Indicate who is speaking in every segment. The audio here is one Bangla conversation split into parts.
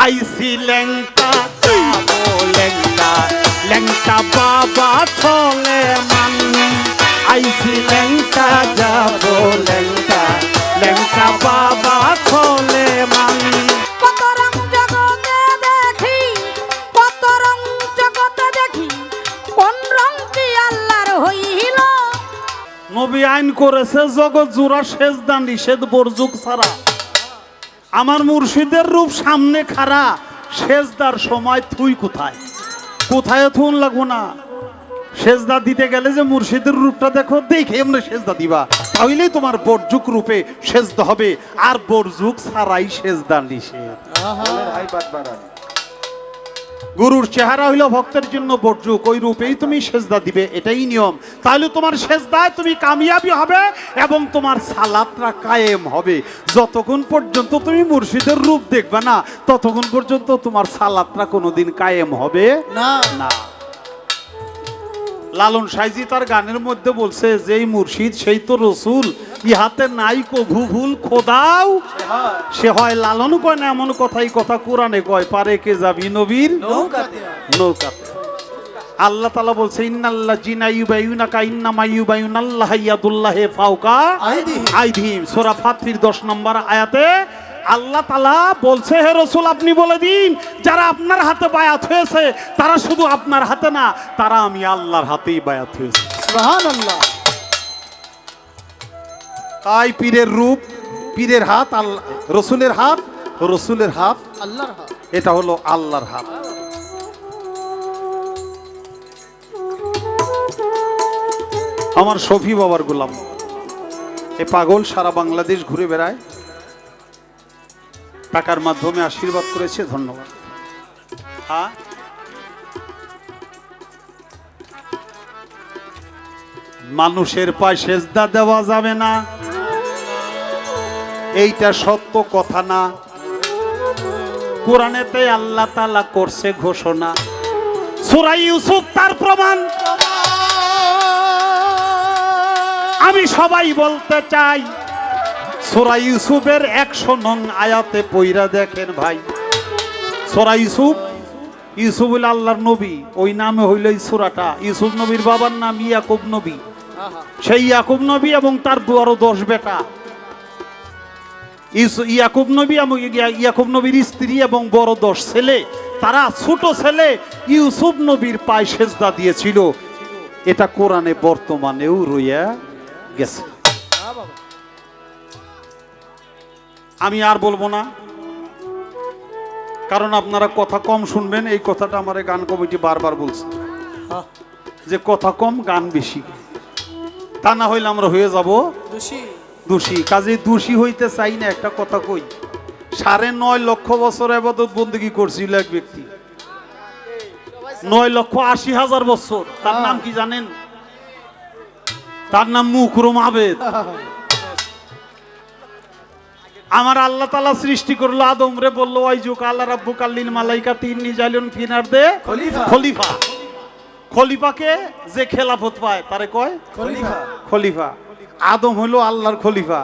Speaker 1: আইসি ল্যাংটা যাবো ল্যাংটা ল্যাংটা বাবা চলে মান আইসি ল্যাংটা যাবো ল্যাংটা ল্যাংটা বাবা চলে মান
Speaker 2: কত রং জগতে দেখি, কত রং জগতে দেখি, কোন রং কি আল্লাহর হইল।
Speaker 1: নবী আইন করেছে জগৎ জোড়া সেজদা নিষেধ বরজুক ছাড়া। আমার মুর্শিদের রূপ সামনে খাড়া, সেজদার সময় থুই কোথায় কোথায় থুন লাগবো না। সেজদা দিতে গেলে যে মুর্শিদের রূপটা দেখো, দেখে এমনি সেজদা দিবা, তাহলেই তোমার বরজুক রূপে সেজদা হবে। আর বরজুক ছাড়াই সেজদা নিষেধ। গুরুর চেহারা হইল ভক্তের জন্য বরজুক, ওই রূপেই তুমি সেজদা দিবে, এটাই নিয়ম। তাহলে তোমার সেজদায় তুমি কামিয়াবি হবে এবং তোমার সালাতটা কায়েম হবে। যতক্ষণ পর্যন্ত তুমি মুর্শিদের রূপ দেখবে না, ততক্ষণ পর্যন্ত তোমার সালাতটা কোনোদিন কায়েম হবে
Speaker 3: না
Speaker 1: না। লালন সাইজি তার গানের মধ্যে বলছে, যেই মুর্শিদ সেই তো রসুল, ইহাতে নাই কভু ভুল খোদাও সে হয়। লালন কয় না এমন কথাই কথা কোরআনে কয়, পারে কে যাবি নবীর
Speaker 3: নৌকাতে
Speaker 1: নৌকাতে। আল্লাহ তাআলা বলছে, ইন্নাল্লাহ জিনা ইউবাইউনাকা ইন্নামা ইউবাইউনাল্লাহ ইয়াদুল্লাহি ফাওকা আইদিহিম। সূরা ফাতির 10 নম্বর আয়াতে আল্লাহ তাআলা বলছে, হে রাসূল আপনি বলে দিন, যারা আপনার হাতে বায়াত হয়েছে তারা শুধু আপনার হাতে না, তারা আমি আল্লাহর হাতেই বায়াত হয়েছে।
Speaker 3: সুবহানাল্লাহ।
Speaker 1: তাই পীরের রূপ, পীরের হাত আল্লাহ, রসুলের হাত, রসুলের হাত
Speaker 3: আল্লাহর হাত।
Speaker 1: এটা হলো আল্লাহর হাত। আমার শফি বাবার গোলাম এ পাগল সারা বাংলাদেশ ঘুরে বেড়ায়, টাকার মাধ্যমে আশীর্বাদ করেছে, ধন্যবাদ। হ্যাঁ, মানুষের পায়ে সেজদা দেওয়া যাবে না, এইটা সত্য কথা না। কোরআনেতে আল্লাহ তাআলা করছে ঘোষণা, সূরা ইউসুফ তার প্রমাণ। আমি সবাই বলতে চাই, সূরা ইউসুফের 100 নং আয়াতে পইরা দেখেন ভাই। সূরা ইউসুফ, ইউসুফ হইল আল্লাহর নবী, ওই নামে হইল এই সূরাটা। ইউসুফ নবীর বাবার নাম ইয়াকুব নবী, সেই ইয়াকুব নবী এবং তার বড় 10 বেটা। ইয়াকুব নবী এবং ইয়াকুব নবীর স্ত্রী এবং বড় 10 ছেলে, তারা ছোট ছেলে ইউসুফ নবীর পায়ে সেজদা দিয়েছিল। এটা কোরআনে বর্তমানেও রইয়া গেছে। আমি আর বলবো না, কারণ আপনারা কথা কম শুনবেন। এই কথাটা আমার গান কমিটি বারবার বলছে যে কথা কম গান বেশি, তা না হইলে আমরা হয়ে যাব দোষী। কাজে দোষী হইতে চাই না। একটা কথা কই, 9.5 লক্ষ বছর ইবাদত বন্দেগী করছিল এক ব্যক্তি, 9,80,000 বছর। তার নাম কি জানেন? তার নাম মুকরম আবেদ। আমার আল্লাহ তাআলা সৃষ্টি করলো আদম রে, বললো ওয়াইজুক আল্লাহ রাব্বুকা লিল মালাইকাতি ইন্নী জাইলুন ফিল আরদে খলিফা। খলিফাকে যে খেলাফত পায় তারে কয় খলিফা। আদম হলো আল্লাহর খলিফা।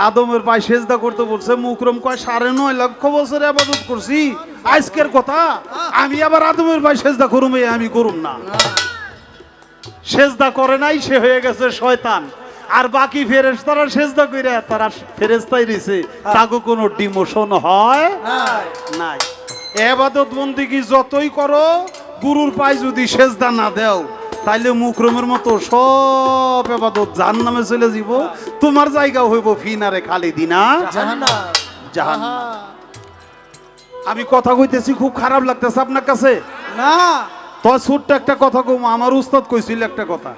Speaker 1: আদমের পায়ে সেজদা করতে বলছে, মুকরম কয় 9.5 লক্ষ বছর ইবাদত করছি, আজকের কথা আমি আবার আদমের পায়ে সেজদা করুম? আমি করুম না। সেজদা করে নাই, সে হয়ে গেছে শয়তান। আর বাকি ফেরেশতারা সেজদা কইরা তারা ফেরেশতাই রইছে, তাগো কোনো ডিমোশন হয় নাই। ইবাদত বন্দেগী যতই করো, গুরুর পায়ে যদি সেজদা না দাও, তাইলে মুকরমের মতো সব ইবাদত জাহান্নামে চলে যাব। তোমার জায়গা হইব ফিনারে খালিদিনা জাহান্নাম। আমি কথা কইতেছি, খুব খারাপ লাগতেছে আপনার কাছে
Speaker 3: না?
Speaker 1: তো ছোট্ট একটা কথা কম। আমার উস্তাদ কইছিল একটা কথা,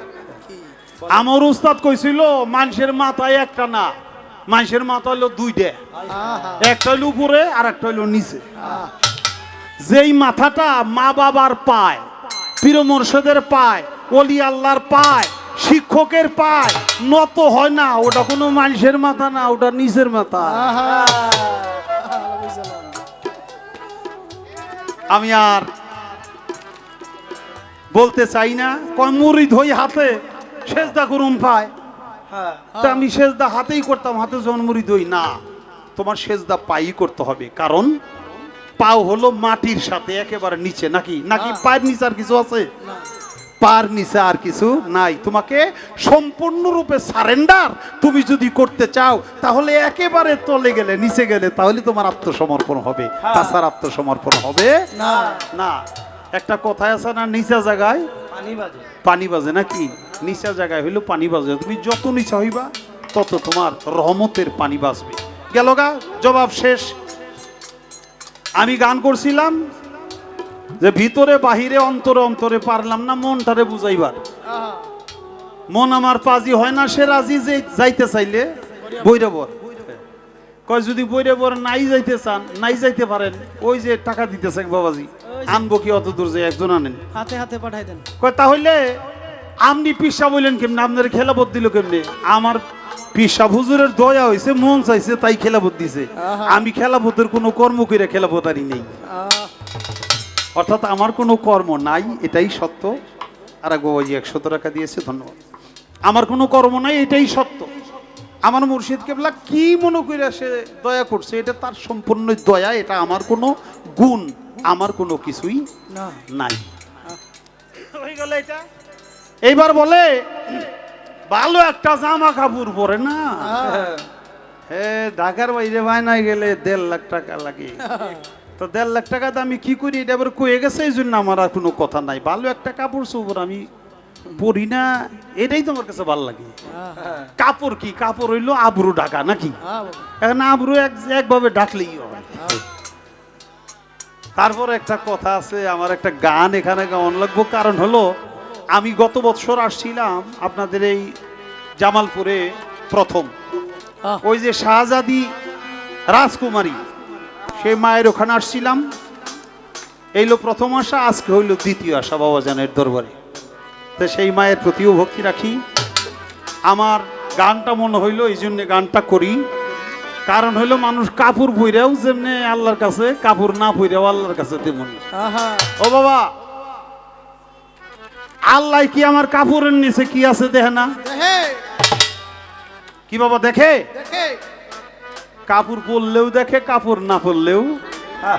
Speaker 1: আমার উস্তাদ কইছিল, মানুষের মাথায় একটা না, মানুষের মাথা হলো 2টা, একটা হইলো উপরে আর একটা হইলো নিচে। যেই মাথাটা মা বাবার পায়, পীর মুর্শিদের পায়, ওলি আল্লাহর পায়, শিক্ষকের পায় নত হয় না, ওটা কোনো মানুষের মাথা না, ওটা নিচের মাথা। আমি আর বলতে চাই না। কয় মুরিদ হই হাতে সেজদা করুন পায়, তা আমি সেজদা হাতেই করতাম, হাতে যখন মুরিদ হই না। তোমার সেজদা পাই করতে হবে, কারণ পাও হলো মাটির সাথে একেবারে নিচে, নাকি নাকি পায়ের নিচে আর কিছু আছে? পার নিচে আর কিছু নাই। তোমাকে সম্পূর্ণরূপে সারেন্ডার তুমি যদি করতে চাও তাহলে একেবারে তলে গেলে, নিচে গেলে, তাহলে তোমার আত্মসমর্পণ হবে, তাছাড়া আত্মসমর্পণ হবে
Speaker 3: না
Speaker 1: না। একটা কথায় আছে না, নিচা জায়গায়
Speaker 3: পানি বাজে।
Speaker 1: পানি বাজে, নাকি? নিচা জায়গায় হইলো পানি বাজে। তুমি যত নিচা হইবা তত তোমার রহমতের পানি বাজবে। গেল গা, জবাব শেষ। আমি গান করছিলাম যে ভিতরে বাহিরে অন্তরে অন্তরে পারলাম না মনটারে বুঝাইবার। মন আমার পাজি হয় না, সে রাজি যে যাইতে চাইলে বৈরবর কয়, যদি বৈরবর নাই যাইতে চান, নাই যাইতে পারেন, ওই যে টাকা দিতেছে বাবাজি, আনবো কি অত দূর যে একজন আনেন,
Speaker 3: হাতে হাতে পাঠাই দেন।
Speaker 1: কয় তাহলে আপনি পিসা বললেন কেমনে, আপনার খেলাপথ দিল কেমনে? আমার পিসা হুজুরের দয়া হয়েছে, মন চাইছে তাই খেলাপথ দিছে। আমি খেলাপথের কোনো কর্ম করে খেলাপথারি নেই, অর্থাৎ আমার কোনো কর্ম নাই, এটাই সত্য। আর এক বাবাজি 100 টাকা দিয়েছে, ধন্যবাদ। আমার কোনো কর্ম নাই, এটাই সত্য। আমার মুর্শিদ কেবলা কি মনে করে সে দয়া করছে, এটা তার সম্পূর্ণ দয়া, এটা আমার কোনো গুণ, আমার কোনো কিছুই
Speaker 3: না
Speaker 1: নাই। হয়ে গেল এটা। এইবার বলে ভালো একটা জামা কাপড় পরে না, হ্যাঁ ঢাকার বাইরে বায়নায় গেলে 1.5 লাখ টাকা লাগে। তো 1.5 লাখ টাকা আমি কি করি, এটা আবার কয়ে গেছে, এই জন্য আমার আর কোনো কথা নাই। ভালো একটা কাপড় চোপড় আমি পরি না, এটাই তোমার কাছে ভালো লাগে। কাপড় কি, কাপড় হইলো আবরু ঢাকা, নাকি? এখন আবরু একভাবে ডাকলেই হয়। তারপর একটা কথা আছে, আমার একটা গান এখানে গাওয়ান লাগবো। কারণ হলো আমি গত বছর আসছিলাম আপনাদের এই জামালপুরে প্রথম, ওই যে শাহজাদি রাজকুমারী, সেই মায়ের ওখানে আসছিলাম। এইলো প্রথম আসা, আজকে হইল দ্বিতীয় আসা বাবাজানের দরবারে। তো সেই মায়ের প্রতিও ভক্তি রাখি। আমার গানটা মনে হইলো, এই জন্য গানটা করি। কারণ হইলো মানুষ কাপড় পইরাও যেমনি আল্লাহর কাছে, কাপড় না পইরাও আল্লাহর কাছে তেমন। ও বাবা, আল্লাহ কি আমার কাপড়ের নিচে কি আছে দেখে না? কি বাবা দেখে? কাপড় পরলেও দেখে, কাপড় না পরলেও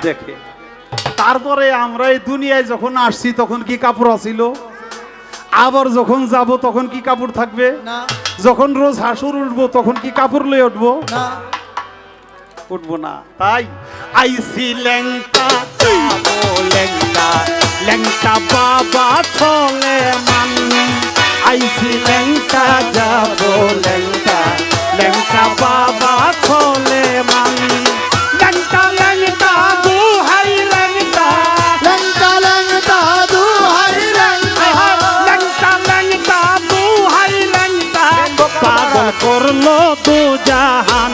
Speaker 1: দেখে। তারপরে আমরা এই দুনিয়ায় যখন আসছি তখন কি কাপড় আছিল? আবার যখন যাব তখন কি কাপড় থাকবে? যখন রোজ হাসুর উঠবো তখন কি কাপড় লয়ে উঠবো? উঠবো না। তাই আইসি ল্যাংটা যাবো ল্যাংটা, ল্যাংটা বাবা চলে মান। আইসি ল্যাংটা যাবো ল্যাংটা, ল্যাংটা বাবা চলে মান। ল্যাংটা ল্যাংটা দুহাই ল্যাংটা,
Speaker 4: ল্যাংটা ল্যাংটা দুহাই ল্যাংটা,
Speaker 1: ল্যাংটা ল্যাংটা দুহাই ল্যাংটা, পাগল করলো দু জাহান।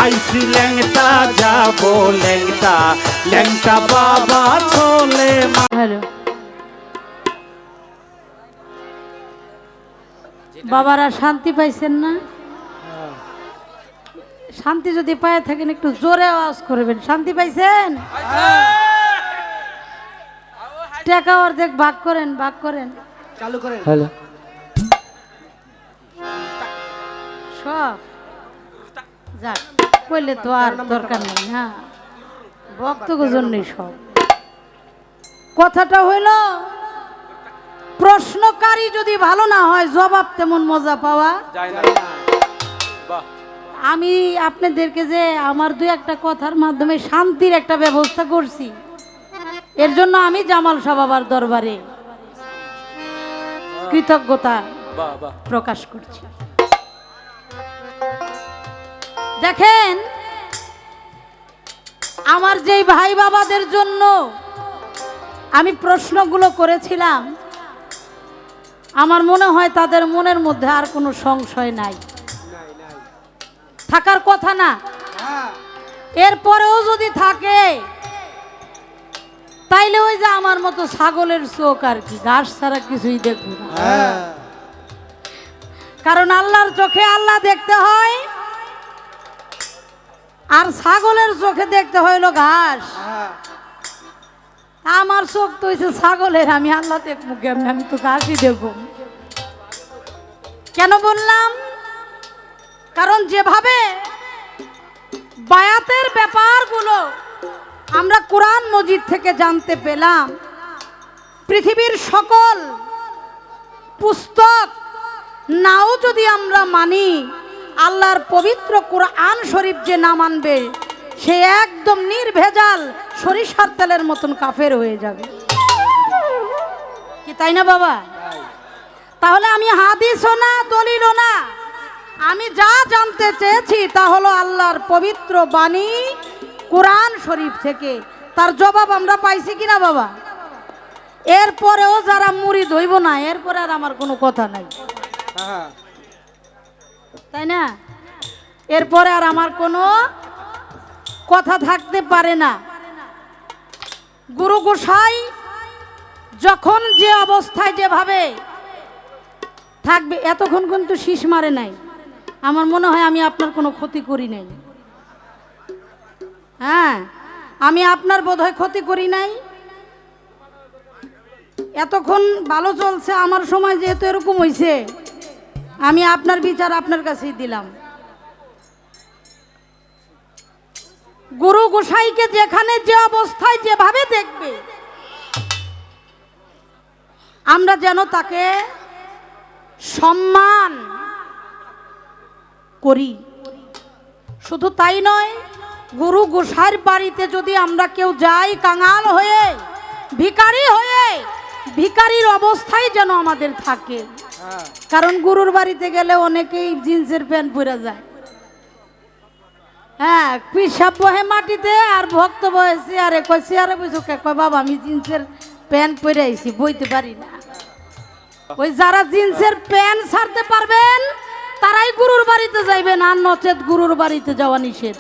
Speaker 1: আইসি ল্যাংটা যাবো ল্যাংটা, ল্যাংটা বাবা চলে মান।
Speaker 2: হ্যালো বাবারা, শান্তি পাইছেন না? শান্তি যদি পায়ে থাকেন একটু জোরে আওয়াজ করবেন। শান্তি পাইছেন? টাকা অর্ধেক ভাগ করেন, ভাগ করেন।
Speaker 3: চালু করেন।
Speaker 4: হ্যালো
Speaker 2: সব যাক, কইলে তো আর দরকার নেই। হ্যাঁ, ভক্তগো জন্যই সব। কথাটা হইল, প্রশ্নকারী যদি ভালো না হয় জবাব তেমন মজা পাওয়া
Speaker 3: যায় না।
Speaker 2: আমি আপনাদেরকে যে আমার দুই একটা কথার মাধ্যমে শান্তির একটা ব্যবস্থা করছি, এর জন্য আমি জামাল শাহ বাবার দরবারে কৃতজ্ঞতা প্রকাশ করছি। দেখেন, আমার যেই ভাই বাবাদের জন্য আমি প্রশ্নগুলো করেছিলাম, আমার মনে হয় তাদের মনের মধ্যে আর কোনো সংশয় নাই, থাকার কথা না। এরপরেও যদি থাকে তাইলে ওই যে আমার মতো ছাগলের চোখ আর কি, ঘাস ছাড়া কিছুই দেখবো না। কারণ আল্লাহর চোখে আল্লাহ দেখতে হয়, আর ছাগলের চোখে দেখতে হইলো ঘাস। আমার চোখ তো হয়েছে ছাগলের, আমি আল্লাহ দেখবো কেমন? আমি তো ঘাসই দেখবো। কেন বললাম? কারণ যেভাবে বায়াতের ব্যাপারগুলো আমরা কোরআন মজিদ থেকে জানতে পেলাম পৃথিবীর সকল পুস্তক নাও যদি আমরা মানি, আল্লাহর পবিত্র কোরআন শরীফ যে না মানবে সে একদম নির্ভেজাল সরিষার তেলের মতন কাফের হয়ে যাবে। কি তাই না বাবা? তাহলে আমি হাদিসও না দলিলও না, আমি যা জানতে চেয়েছি তা হলো আল্লাহর পবিত্র বাণী কোরআন শরীফ থেকে। তার জবাব আমরা পাইছি কিনা বাবা? এরপরেও যারা মুরিদ হইব না, এরপরে আর আমার কোনো কথা নাই, তাই না? এরপরে আর আমার কোনো কথা থাকতে পারে না। গুরু গোসাই যখন যে অবস্থায় যেভাবে থাকবে, এতক্ষণ কিন্তু শীষ মারে নাই, আমার মনে হয় আমি আপনার কোনো ক্ষতি করি নাই। হ্যাঁ, আমি আপনার বোধহয় ক্ষতি করি নাই। এতক্ষণ ভালো চলছে, আমার সময় যেহেতু এরকম হয়েছে, আমি আপনার বিচার আপনার কাছেই দিলাম। গুরু গোসাইকে যেখানে যে অবস্থায় যেভাবে দেখবে, আমরা যেন তাকে সম্মান করি। শুধু তাই নয়, গুরু গোসাইর বাড়িতে যদি আমরা কেউ যাই কাঙাল হয়ে, ভিখারি হয়ে, ভিখারির অবস্থায় যেন আমাদের থাকে। কারণ গুরুর বাড়িতে গেলে অনেকেই জিন্সের প্যান্ট পরে যায়। হ্যাঁ, পিসাব বহে মাটিতে আর ভক্ত বহে চেয়ারে। কয় চেয়ারে বসে কয় বাবা আমি জিন্সের প্যান্ট পরে আইছি, বইতে পারি না। ওই যারা জিন্সের প্যান্ট ছাড়তে পারবেন তারাই গুরুর বাড়িতে যাইবেন, আর নচেত গুরুর বাড়িতে যাওয়া নিষেধ।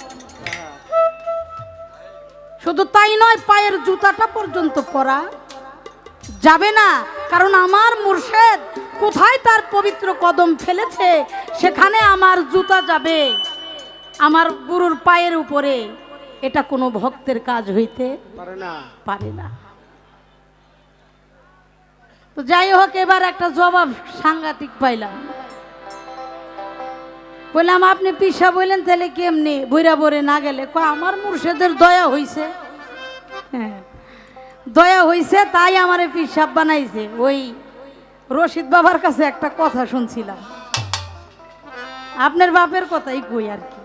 Speaker 2: শুধু তাই নয়, পায়ের জুতাটা পর্যন্ত পরা যাবে না। কারণ আমার মুর্শেদ কোথায় তার পবিত্র কদম ফেলেছে সেখানে আমার জুতা যাবে আমার গুরুর পায়ের উপরে। এটা কোনো ভক্তের কাজ হইতে পারে না। তো যাই হোক, এবার একটা জবাব সাংঘাতিক পাইলাম। বললাম আপনি পিসা বললেন তাহলে কেমনি বইরা বরে না গেলে? কয় আমার মুর্শেদের দয়া হইছে। হ্যাঁ, দয়া হইছে তাই আমারে পিসাব বানাইছে। ওই রশিদ বাবার কাছে একটা কথা শুনছিলাম, আপনার বাপের কথাই কই আর কি।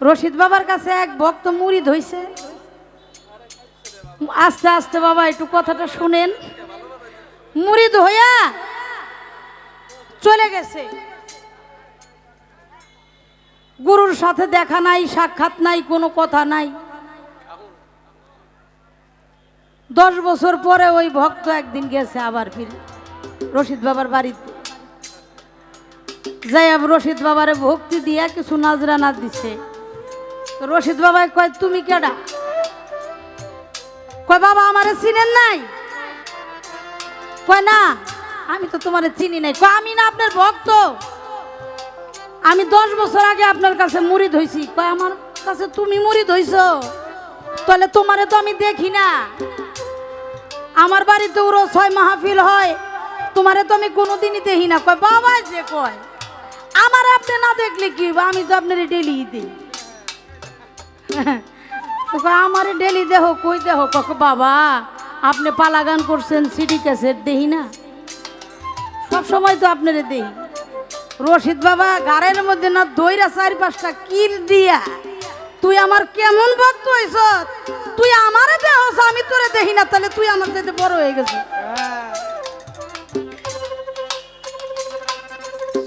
Speaker 2: রশিদ বাবার কাছে এক ভক্ত মুরিদ হইছে। আস্তে আস্তে বাবা একটু কথাটা শুনেন। মুরিদ হইয়া চলে গেছে, গুরুর সাথে দেখা নাই, সাক্ষাৎ নাই, কোনো কথা নাই। 10 বছর পরে ওই ভক্ত একদিন গেছে আবার ফিরে রশিদ বাবার বাড়িতে। যাই রশিদ বাবারে ভক্তি দিয়া কিছু নাজরানা দিছে। তো রশিদ বাবাই কয় তুমি কেডা? কয় বাবা আমারে চিনেন নাই? কয় না আমি তো তোমারে চিনি নাই। কয় আমি না আপনার ভক্ত, আমি 10 বছর আগে আপনার কাছে মুরিদ হইছি। কয় আমার কাছে তুমি মুরিদ হইছো? তাহলে তোমারে তো আমি দেখি না। আমার বাড়িতে ওর 6 মাহফিল হয়, তোমারে তো আমি কোনোদিনই দেখি না। কয় বাবা যে কয় আমার আপনি না দেখলে কি, আমি তো আপনার ডেলি দিই। আমার ডেলি দেহ কই দেহ? বাবা আপনি পালা গান করছেন, সিডি ক্যাসেট দেখি না, সব সময় তো আপনারে দেখি। রশিদ বাবা গাড়ির মধ্যে না দইরা 4-5টা কিল দিয়া, তুই আমার কেমন ভক্ত হইছ? তুই আমারে দেহস, আমি তোরে দেখি না, তাহলে তুই আমার চাইতে বড় হয়ে গেছিস।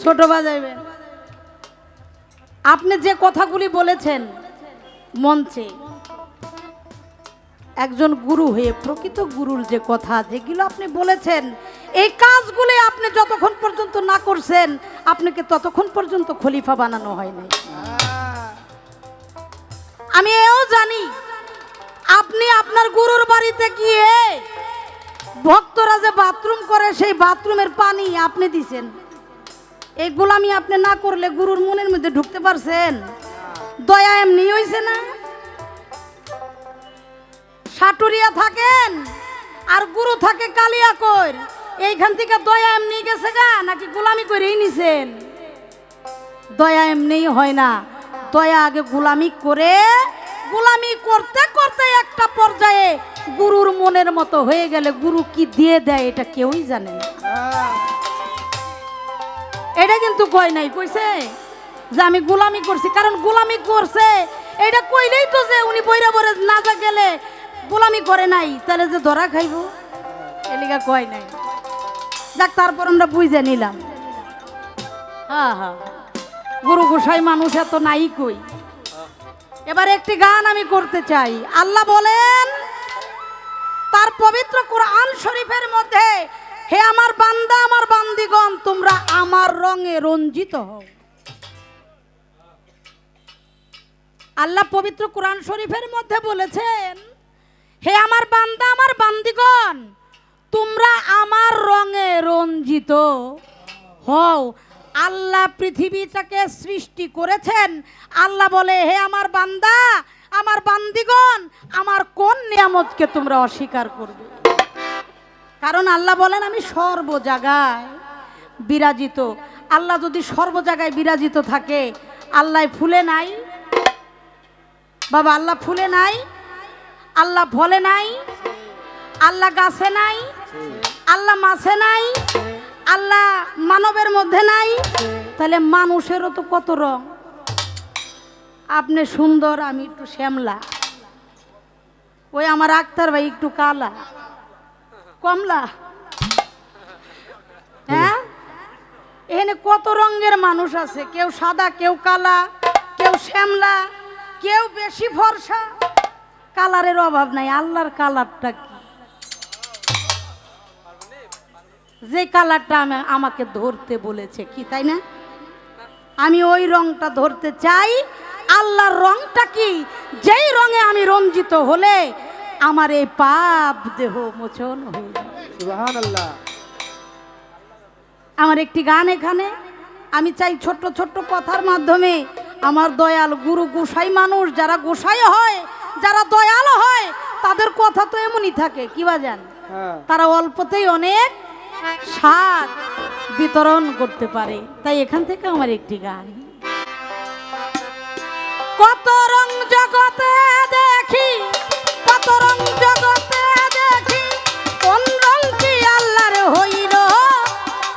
Speaker 2: ছোট বাজাইবেন। আপনি যে কথাগুলি বলেছেন মঞ্চে, একজন গুরু হয়ে প্রকৃত গুরুর যে কথা যেগুলো আপনি বলেছেন, এই কাজগুলি আপনি যতক্ষণ পর্যন্ত না করছেন আপনাকে ততক্ষণ পর্যন্ত খলিফা বানানো হয় নাই। আমি এও জানি আপনি আপনার গুরুর বাড়িতে গিয়ে ভক্তরা যে বাথরুম করে সেই বাথরুমের পানি আপনি দিছেন। এই গোলামি আপনি না করলে গুরুর মনের মধ্যে ঢুকতে পারছেন? দয়া এমনি হইছে না? সাটুরিয়া থাকেন আর গুরু থাকে কালিয়াকৈর, এইখান থেকে দয়া এমনি গেছে গা নাকি গোলামি করেই নিছেন? দয়া এমনি হয় না, দয়া আগে গোলামি করে গোলামি করতে করতে একটা পর্যায়ে গুরুর মনের মতো হয়ে গেলে গুরু কি দিয়ে দেয় এটা কেউই জানে না। এটা কিন্তু কয় নাই, কইছে যে আমি গোলামি করছি, কারণ গোলামি করছে এটা কইলেই তো যে উনি বইরা বরে না যা গেলে গোলামি করে নাই তাহলে যে ধরা খাইব, এলিগা কয় নাই। যাক, তারপর আমরা বুঝে নিলাম। হ্যাঁ হ্যাঁ, গুরু গোসাই মানুষ এত নাই কই। এবার একটি গান আমি করতে চাই। আল্লাহ বলেন তার পবিত্র কোরআন শরীফের মধ্যে, হে আমার বান্দা আমার বান্দিগণ তোমরা আমার রঙে রঞ্জিত হও। আল্লাহ পবিত্র কোরআন শরীফের মধ্যে বলেছেন, হে আমার বান্দা আমার বান্দিগণ তোমরা আমার রঙে রঞ্জিত হও। আল্লাহ পৃথিবীটাকে সৃষ্টি করেছেন। আল্লাহ বলে, হে আমার বান্দা আমার বান্দিগণ আমার কোন নিয়ামতকে তোমরা অস্বীকার করবে? কারণ আল্লাহ বলেন আমি সর্ব জায়গায় বিরাজিত। আল্লাহ যদি সর্ব জায়গায় বিরাজিত থাকে, আল্লাহ ফুলে নাই বাবা, আল্লাহ ফুলে নাই, আল্লাহ ফলে নাই, আল্লাহ গাছে নাই, আল্লাহ মাছে নাই, আল্লাহ মানবের মধ্যে নাই, তাহলে মানুষেরও তো কত রং। আপনি সুন্দর, আমি একটু শ্যামলা, ওই আমার আক্তার ভাই একটু কালা কমলা। হ্যাঁ, এখানে কত রঙের মানুষ আছে, কেউ সাদা, কেউ কালা, কেউ শ্যামলা, কেউ বেশি ফর্সা। কালারের অভাব নাই। আল্লাহর কালারটা কি? যে কালারটা আমাকে ধরতে বলেছে কি, তাই না? আমি ওই রংটা ধরতে চাই। আল্লাহর রংটা কি? যেই রঙে আমি রঞ্জিত হলে আমার এই পাপ দেহ মোচন হয়ে যায়।
Speaker 3: সুবহানাল্লাহ।
Speaker 2: আমার একটি গান এখানে আমি চাই ছোট্ট ছোট্ট কথার মাধ্যমে আমার দয়াল গুরু গোসাই মানুষ যারা গোসাই হয়, যারা দয়াল হয়, তাদের কথা তো এমনই থাকে কি বাজান, তারা অল্পতেই অনেক স্বাদ বিতরণ করতে পারে। তাই এখান থেকে আমার একটি গান। কত রং জগতে দেখি, কত রং জগতে দেখি, কোন রংটি আল্লাহর হইল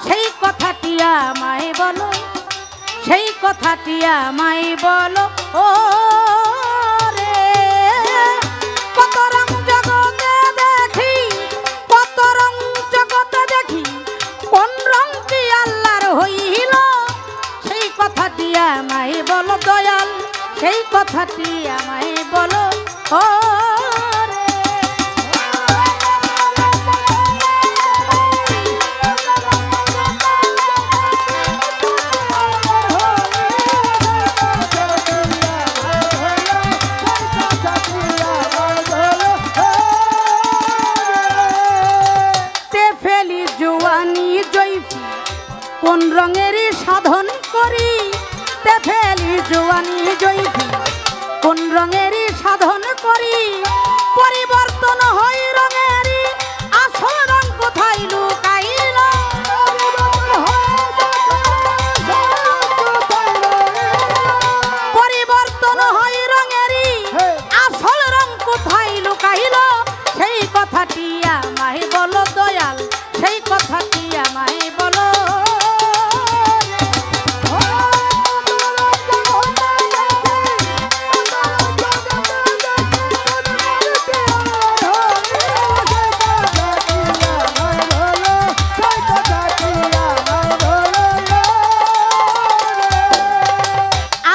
Speaker 2: সেই কথাটি আমায় বলো, সেই কথাটি আমায় বলো ও রে। কত রং জগতে দেখি, কত রং জগতে দেখি, কোন রংটি আল্লাহর হইল সেই কথাটি আমায় বলো দয়াল, সেই কথাটি আমায় বলো ও রে। তে ফেলি জোয়ানি জয়ফি কোন রঙের সাধন করি, তে ফেলি জোয়ানি জয়ফি কোন রঙের সাধন করি, পরিবর্তন হই রঙের আসল রং কোথায় লুকাইল। পরিবর্তন হই রঙের আসল রং কোথায় লুকাইল, সেই কথাটি আমায় বলো দয়াল, সেই কথাটি আমায় বলো।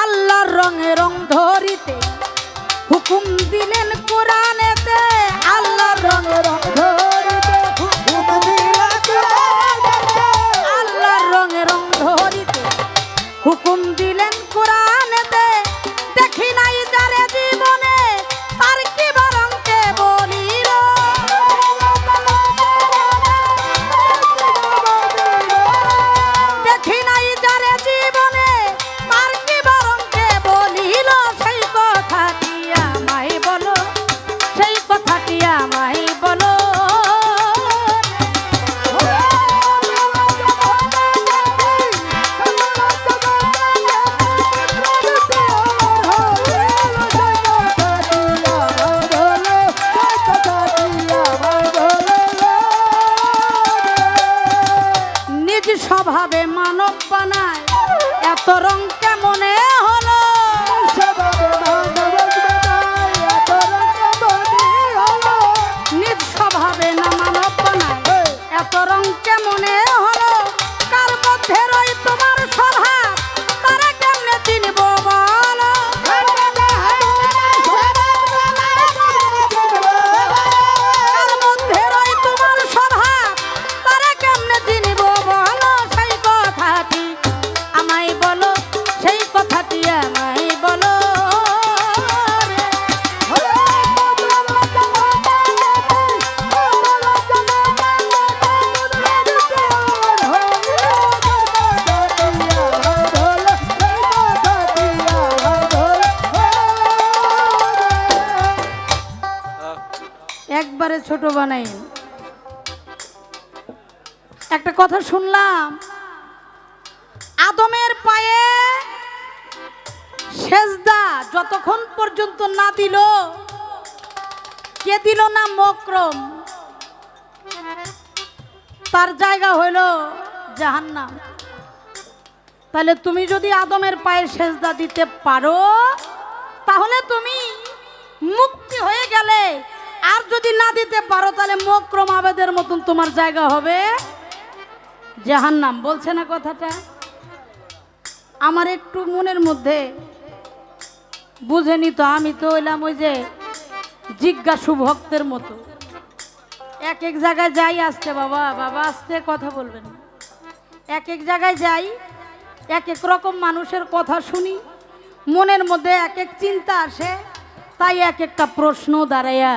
Speaker 2: আল্লাহর রঙে রং ধরিতে হুকুম দিলেন কোরআনেতে, আল্লাহর রঙে রং ধরিতে হুকুম দিলেন কোরআনেতে, আল্লাহর রঙে রং ধরিতে হুকুম দিলেন কোরআনেতে। দেখি নাই যারে জীবনে তার কি বরংকে বলিল, দেখি নাই যারে জীবনে তার কি বরংকে বলিল, সেই কথাটি আমায় বলো, সেই কথাটি আমায় বলো। একবারে ছোট বানাই। একটা কথা শুনলাম, আদমের পায়ে সেজদা যতক্ষণ পর্যন্ত না দিল, কে দিল না? মকরম, তার জায়গা হইল জাহান্নাম। তাহলে তুমি যদি আদমের পায়ে সেজদা দিতে পারো তাহলে তুমি মুক্তি হয়ে গেলে, আর যদি না দিতে পারো তাহলে মকরম আবেদের মতন তোমার জায়গা হবে জাহান্নাম। বলছে না কথাটা? আমার একটু মনের মধ্যে বুঝেনি তো, আমি তো হইলাম ওই যে জিজ্ঞাসু ভক্তের মতো, এক এক জায়গায় যাই, আসতে বাবা বাবা আসতে কথা বলবেন, এক এক জায়গায় যাই, এক এক রকম মানুষের কথা শুনি, মনের মধ্যে এক এক চিন্তা আসে, তাই এক একটা প্রশ্ন দাঁড়াইয়া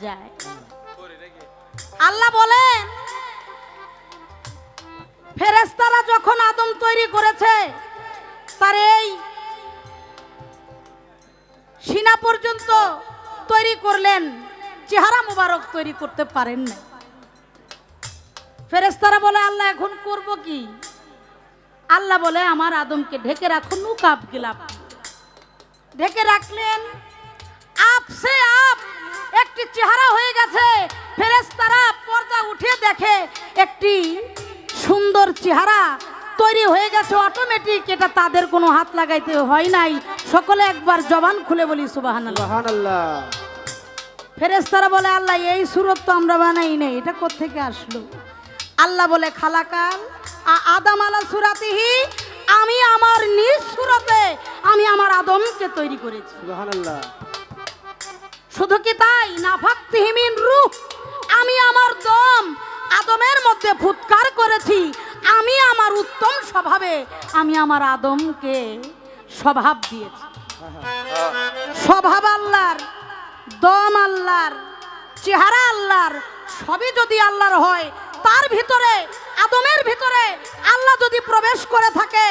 Speaker 2: যায়। আল্লাহ বলেন, ফেরেশতারা যখন আদম তৈরি করেছে, তার এই সিনা পর্যন্ত তৈরি করলেন, চেহারা মোবারক তৈরি করতে পারেন না। ফেরেশতারা বলে, আল্লাহ এখন করব কি? আল্লাহ বলে, আমার আদমকে ঢেকে রাখুন, নুকাব গিলাপ ঢেকে রাখলেন। আপসে আপ একটি চেহারা হয়ে গেছে। ফেরেশতারা পর্দা উঠিয়ে দেখে একটি সুন্দর চেহারা তৈরি হয়ে গেছে অটোমেটিক। এটা তাদের কোনো হাত লাগাইতে হয় নাই। সকলে একবার জবান খুলে বলি সুবহানাল্লাহ।
Speaker 3: সুবহানাল্লাহ।
Speaker 2: ফেরেশতারা বলে, আল্লাহ এই সুরত তো আমরা বানাই নাই, এটা কোত্থেকে আসলো? আল্লাহ বলে, খালাকাল আদম আলা সুরাতিহি, আমি আমার নিজ সুরতে আমি আমার আদমকে তৈরি করেছি।
Speaker 3: সুবহানাল্লাহ।
Speaker 2: শুধু কি তাই, নাফাখতিহি মিন রূহ, আমি আমার দম আদমের মধ্যে ফুৎকার করেছি। আমি আমার উত্তম স্বভাবে আমি আমার আদমকে স্বভাব দিয়েছি। স্বভাব আল্লাহর, দম আল্লাহর, চেহারা আল্লাহর, সবই যদি আল্লাহর হয়, তার ভিতরে আদমের ভিতরে আল্লাহ যদি প্রবেশ করে থাকে,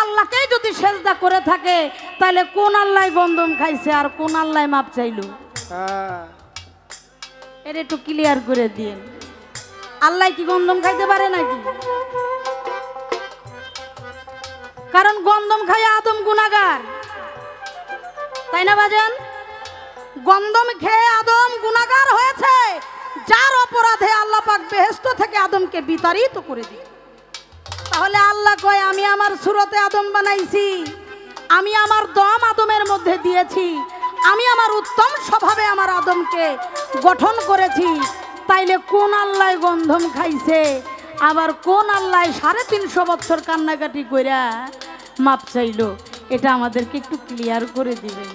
Speaker 2: আল্লাহকেই যদি সেজদা করে থাকে, তাহলে কোন আল্লাহ গন্ধম খাইছে আর কোন আল্লাহ মাপ চাইল? এর একটু ক্লিয়ার করে দিন। আল্লাহ কি গন্ধম খাইতে পারে নাকি? কারণ গন্ধম খাইয়া আদম গুনাহগার, তাই না বাজান? গন্ধম খেয়ে আদম গুনাহগার হয়েছে, যার অপরাধে আল্লাহ পাক বেহেশত থেকে আদমকে বিতাড়িত করে দিল। তাহলে আল্লাহ কয়, আমি আমার সুরতে আদম বানাইছি, আমি আমার দম আদমের মধ্যে দিয়েছি, আমি আমার উত্তম স্বভাবে আমার আদমকে গঠন করেছি। তাইলে কোন আল্লাহ গন্ধম খাইছে, আবার কোন আল্লাহ 350 বছর কান্নাকাটি কইরা মাপ চাইল? এটা আমাদেরকে একটু ক্লিয়ার করে দিবেন।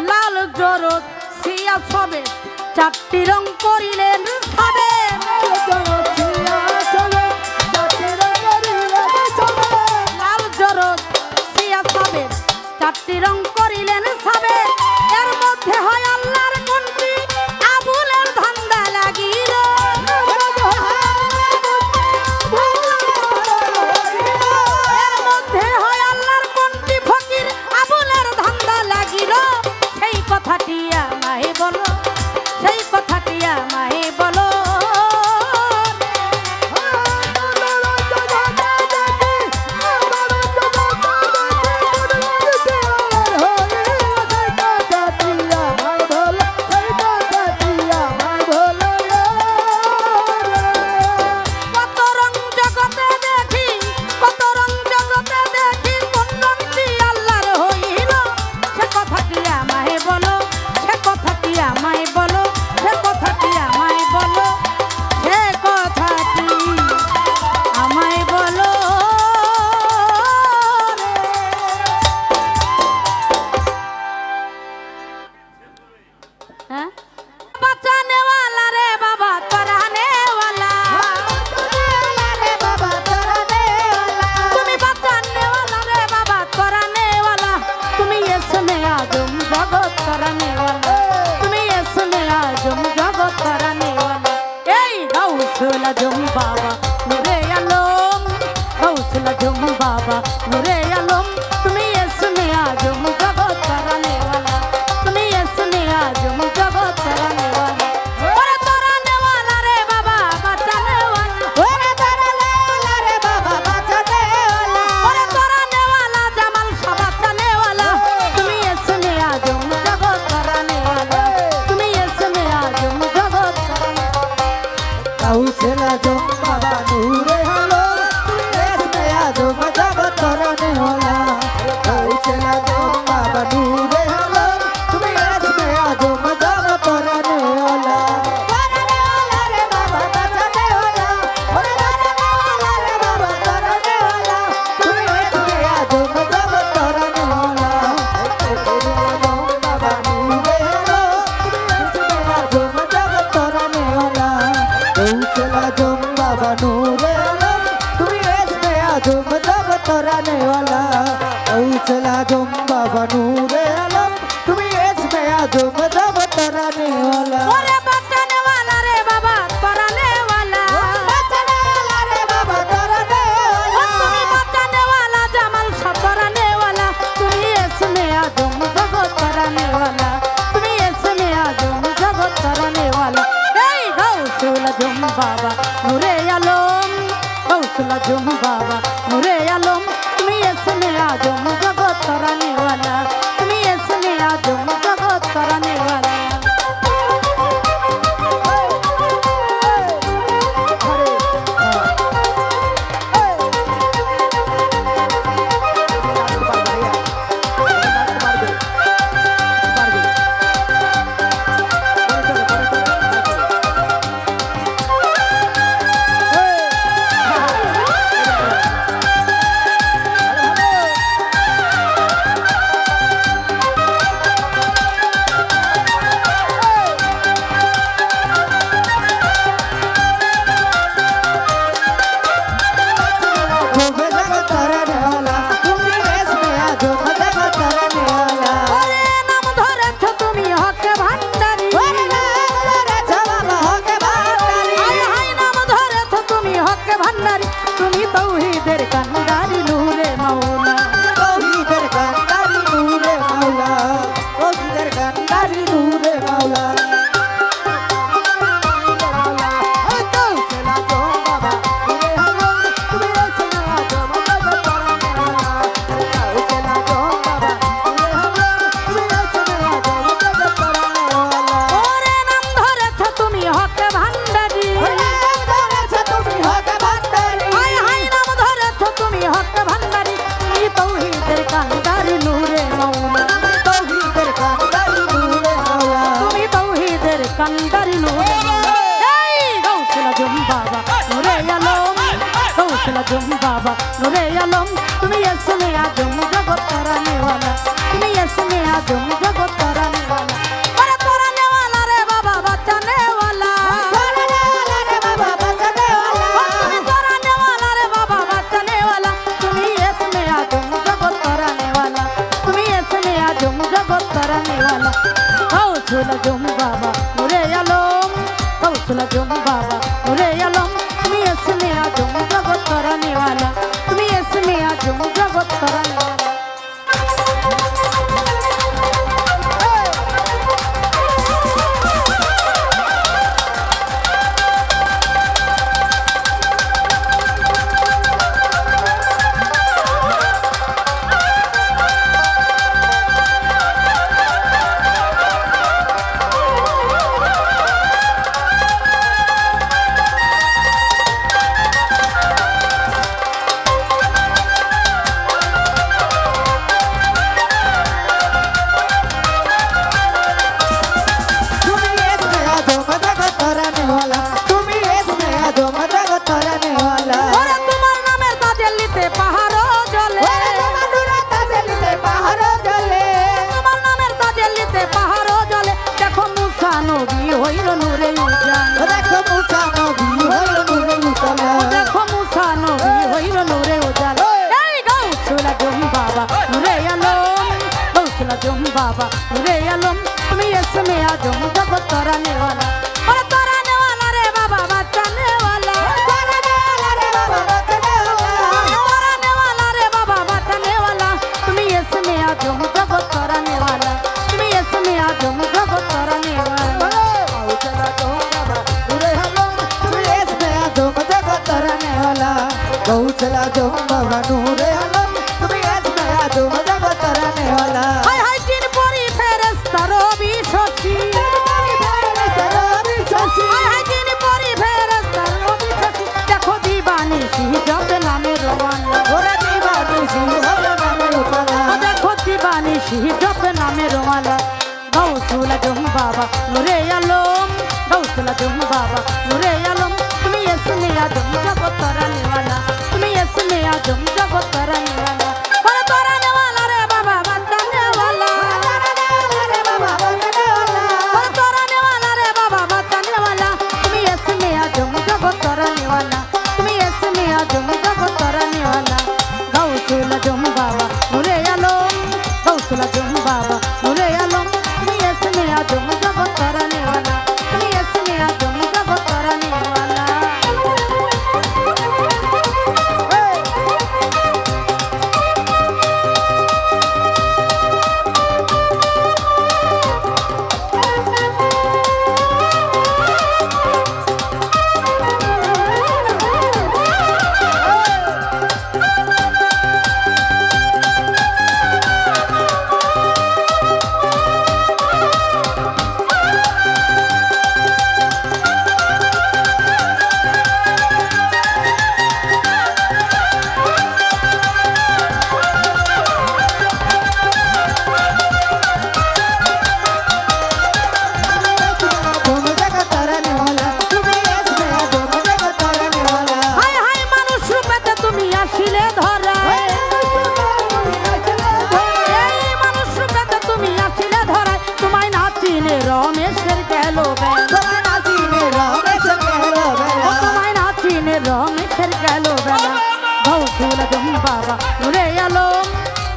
Speaker 2: লাল জরদ সিয়া সবে 4টি রং করিলেন সবে, লাল জরদ সিয়া সবে 4টি রং করিলেন সবে। এর মধ্যে হয় আল্লাহর কোনটি আবুলের ধান্দা লাগিল, এর মধ্যে হয় আল্লাহর কোনটি ফকির আবুলের ধান্দা লাগিল। সেই কথাটি আমায় বলো, সেই কথাটি আমায় বলো। কত রং জগতে দেখি, কত রং জগতে দেখি, কোন রংটি আল্লাহর হইল? সে কথাটি আমায় বলো, সে কথাটি আমায় বলো, সে কথাটি আমায় বলো, সে কথাটি আমায় বলো রে। হ্যাঁ, বাঁচানে ওয়ালা রে বাবা, তরানে ওয়ালা, তুমি বাঁচানে ওয়ালা রে বাবা, তরানে ওয়ালা, তুমি ইসমে আজম জগৎ তরানে ওয়ালা, তুমি বাবা নূরে আলম গৌসুল আজম বাবা নূরে আলম তুমি ইসমে আজম জগৎ তরানে ওয়ালা তুমি ইসমে আজম জগৎ তরানে ওয়ালা ওরে তরানে ওয়ালা রে বাবা বাঁচানে ওয়ালা
Speaker 4: ওরে তরানে ওয়ালা রে বাবা বাঁচানে ওয়ালা
Speaker 2: ওরে তরানে ওয়ালা জামাল শাহ বাঁচানে ওয়ালা তুমি ইসমে আজম জগৎ তরানে ওয়ালা তুমি ইসমে আজম জগৎ তরানে
Speaker 4: গৌসুল আজম বাবা নূরে আলম তুমি ইসমে আজম জগৎ তরানে ওয়ালা গৌসুল আজম বাবা নূরে আলম তুমি ইসমে আজম জগৎ তরানে ওয়ালা তরানে ওয়ালা রে বাবা বাঁচানে ওয়ালা ওরে তরানে ওয়ালা রে বাবা তরানে ওয়ালা তুমি ইসমে আজম জগৎ তরানে ওয়ালা গৌসুল আজম বাবা নূরে আলম তুমি ইসমে আজম জগৎ তরানে ওয়ালা গৌসুল আজম বাবা নূরে আলম তুমি ইসমে আজম জগৎ তরানে ওয়ালা
Speaker 2: ওরে বাঁচানে ওয়ালা রে বাবা তরানে ওয়ালা
Speaker 4: বাঁচানে ওয়ালা রে বাবা তরানে ওয়ালা
Speaker 2: তুমি বাঁচানে ওয়ালা জামাল শাহ তরানে ওয়ালা তুমি ইসমে আজম জগৎ তরানে ওয়ালা তুমি ইসমে আজম জগৎ তরানে ওয়ালা এই গৌসুল আজম বাবা নূরে আলম গৌসুল আজম বাবা নূরে আলম তুমি ইসমে আজম জগৎ তরানে ওয়ালা তুমি ইসমে আজম জগৎ তরানে ওয়ালা ওরে নাম ধরেছো তুমি হকে ভান্ডারি হায় হায় নাম ধরেছো তুমি হকে ভান্ডারি তুমি তৌহিদের কান্ডারি নূরে মাওলা ওরে নাম ধরেছো তুমি হকে ভান্ডারি হায় হায় নাম ধরেছো তুমি হকে ভান্ডারি তুমি তৌহিদের কান্ডারি নূরে মাওলা তুমি তৌহিদের কান্ডারি নূরে মাওলা এই গৌসুল আজম বাবা নূরে আলম গৌসুল আজম বাবা নূরে আলম তুমি ইসমে আজম জগৎ তরানে ওয়ালা তুমি ইসমে আজম জগৎ তরানে ওয়ালা ওরে তরানে ওয়ালা রে বাবা বাঁচানে ওয়ালা তুমি তরানে ওয়ালা রে বাবা বাঁচানে ওয়ালা তুমি ইসমে আজম জগৎ তরানে ওয়ালা তুমি ইসমে আজম জগৎ তরানে ওয়ালা গৌসুল আজম বাবা নূরে আলম গৌসুল আজম বাবা নূরে আলম তুমি ইসমে আজম জগৎ তরানে ওয়ালা তুমি ইসমে আজম জগৎ তরানে ওয়ালা ওরে তোমার নামের তাজেল্লিতে পাহাড়ও জ্বলে তোমার নামের তাজেল্লিতে পাহাড়ও জ্বলে দেখো মুসা নবী হইল নূরে উজান দেখো মুসা নবী হইল নূরে উজান এই গৌসুল আজম বাবা নূরে আলম গৌসুল আজম বাবা নূরে আলম তুমি ইসমে আজম জগৎ তরানে ওয়ালা ওরে তরানে ওয়ালা রে বাবা বাঁচানে ওয়ালা বাসি জপে নামের মালা গৌসুল আজম বাবা নুরে আলম গৌসুল আজম বাবা নুরে আলম তুমি ইসমে আজম জগৎ তরানেওয়ালা তুমি ইসমে আজম জগৎ তরানেওয়ালা বলে তরানেওয়ালা রে বাবা বাঁচানেওয়ালা বলে তরানেওয়ালা রে বাবা বাঁচানেওয়ালা তুমি ইসমে আজম জগৎ তরানেওয়ালা তুমি ইসমে আজম জগৎ তরানেওয়ালা গৌসুল আজম বাবা নুরে আলম গৌসুল আজম বাবা নুরে আলম তুমি ইসমে আজম জগৎ তরানেওয়ালা তুমি ইসমে আজম জগৎ তরানেওয়ালা হায় হায় মানুষ রূপেতে তুমি আসিলে ধরা এই মানুষ রূপেতে তুমি আসিলে ধরা তোমায় না চিনে রমেশের গেল বেলা তোমায় না চিনে রমেশের গেল বেলা গৌসুল আজম বাবা নুরে আলম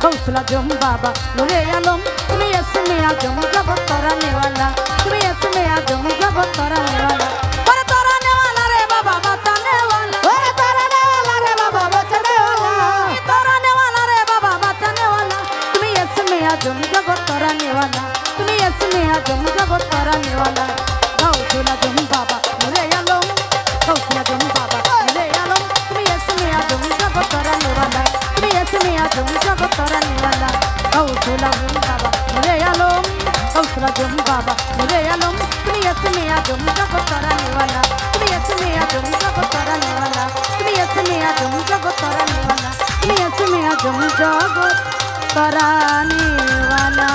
Speaker 2: গৌসুল আজম বাবা নুরে আলম তুমি ইসমে আজম জগৎ তরানেওয়ালা তুমি ইসমে আজম জগৎ তরানেওয়ালা বলে তরানেওয়ালা রে বাবা বাঁচানেওয়ালা তরানেওয়ালা রে বাবা বাঁচানেওয়ালা তুমি ইসমে আজম জগৎ তরানেওয়ালা তুমি ইসমে আজম জগৎ তরানেওয়ালা গৌসুল আজম বাবা নুরে আলম গৌসুল আজম বাবা নুরে আলম তুমি ইসমে আজম জগৎ তরানেওয়ালা তুমি ইসমে আজম জগৎ তরানেওয়ালা গৌসুল আজম বাবা নুরে আলম গৌসুল আজম বাবা নুরে আলম তুমি ইসমে আজম জগৎ তরানেওয়ালা তুমি ইসমে আজম জগৎ তরানেওয়ালা তুমি ইসমে আজম জগৎ তরানেওয়ালা তুমি ইসমে আজম জগৎ তরানেওয়ালা